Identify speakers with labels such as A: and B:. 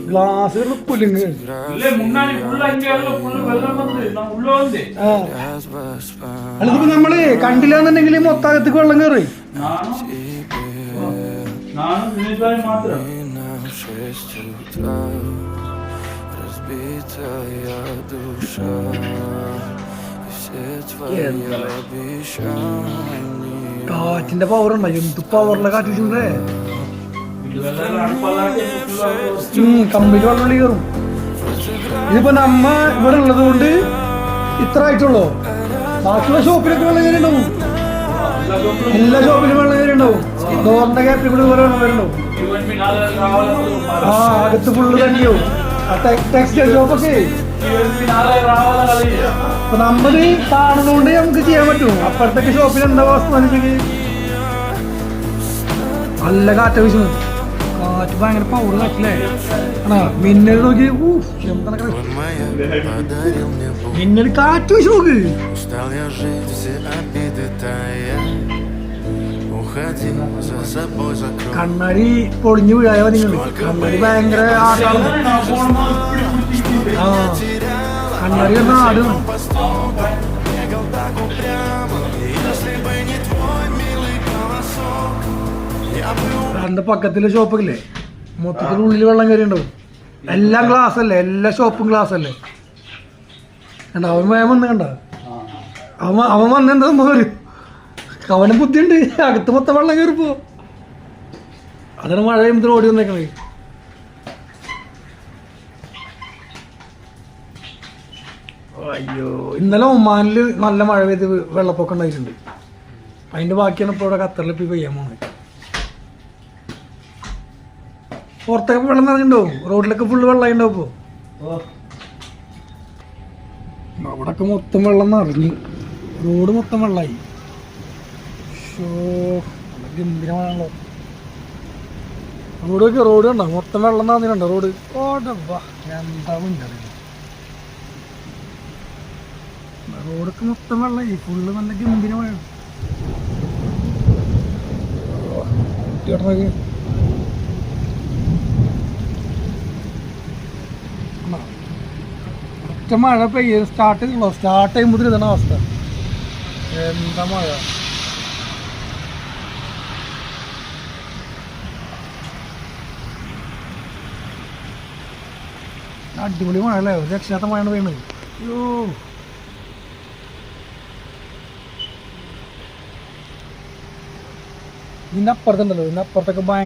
A: Glass പുല്ലിങ് അതിപ്പോ നമ്മള് കണ്ടില്ലാന്നുണ്ടെങ്കിൽ മൊത്തകത്തേക്ക് വെള്ളം കയറി കാറ്റിന്റെ പവർ ഉണ്ടോ? എന്ത് പവറിലെ കാറ്റിട്ടുണ്ട്. കമ്പിൽ വെള്ളം കയറും. ഇതിപ്പോ നമ്മ ഇവിടെ ഉള്ളത് കൊണ്ട് ഇത്ര ആയിട്ടുള്ളൂ. ബാക്കിയുള്ള ഷോപ്പിലൊക്കെ വെള്ളം കയറി ഉണ്ടാവും. എല്ലാ ഷോപ്പിലും വെള്ളം കയറി ഉണ്ടാവും. ഡോറിന്റെ ഗ്യാപ്പിൽ കൂടി വെള്ളം വരുന്നുണ്ടാവും. അകത്ത് ഫുള്ള് തന്നെയാവും. ടെക്സ്റ്റൈൽ ഷോപ്പൊക്കെ അപ്പൊ നമ്മള് കാണുന്നോണ്ട് നമുക്ക് ചെയ്യാൻ പറ്റും. അപ്പുറത്തേക്ക് ഷോപ്പിൽ എന്താ അവസ്ഥ വെച്ചിട്ടുണ്ടെങ്കിൽ നല്ല കാറ്റ് വീശുന്നു. കാറ്റ് ഭയങ്കര പവർ കാറ്റില്ലേ. ആണോ മിന്നൽ നോക്കി മിന്നൽ കാറ്റ് വീശു നോക്ക്. കണ്ണാടി പൊളിഞ്ഞു വീഴായ നിങ്ങൾ. കണ്ണാടി ഭയങ്കര ആട്ടാണ്. കണ്ണാടി എന്ന ആടുന്നു. രണ്ട് പക്കത്തിലെ ഷോപ്പൊക്കെ മൊത്തത്തിൽ ഉള്ളിൽ വെള്ളം കയറി ഉണ്ടാവും. എല്ലാം ഗ്ലാസ് അല്ലേ, എല്ലാ ഷോപ്പും ഗ്ലാസ് അല്ലേ. കണ്ട അവൻ വേഗം വന്ന് കണ്ട അവൻ വന്നെന്താ വരും. അവന് ബുദ്ധിയുണ്ട്. അകത്ത് മൊത്തം വെള്ളം കയറിപ്പോ. അതാണ് മഴ കഴിയുമ്പോൾ ഓടി വന്നേക്കണേ. അയ്യോ ഇന്നലെ ഒമാനിൽ നല്ല മഴ പെയ്ത് വെള്ളപ്പൊക്കം ഉണ്ടായിട്ടുണ്ട്. അതിന്റെ ബാക്കിയാണ് ഇപ്പോൾ ഇവിടെ ഖത്തറിൽ പെയ്യാൻ പോകുന്നത്. പുറത്തൊക്കെ വെള്ളം നിറഞ്ഞിട്ടുണ്ടാവും. റോഡിലൊക്കെ ഫുള്ള് വെള്ളമായി ഉണ്ടാവും. ഇപ്പോൾ അവിടെയൊക്കെ മൊത്തം വെള്ളം നിറഞ്ഞു. റോഡ് മൊത്തം വെള്ളമായി. ഗംഭീരമാണല്ലോ റോഡ് കണ്ടോ? മൊത്തം വെള്ളം നിറഞ്ഞിട്ടുണ്ടോ റോഡ്? എന്താ റോഡൊക്കെ മൊത്തം വെള്ളമായി. ഫുള്ള് നല്ല ഗംഭീരമാണ്. ഒറ്റ മഴ പെയ്യ സ്റ്റാർട്ട് ചെയ്തോ. സ്റ്റാർട്ട് ചെയ്യുമ്പോൾ ഇതാണ് അവസ്ഥ. എന്താ മഴ. അടിപൊളി മഴ അല്ലേ. ഒരു രക്ഷാത്ത മഴയാണ് പെയ്യുന്നത്. അയ്യോ ഇതിൻ്റെ അപ്പുറത്തുണ്ടല്ലോ. ഇതിൻ്റെ അപ്പുറത്തൊക്കെ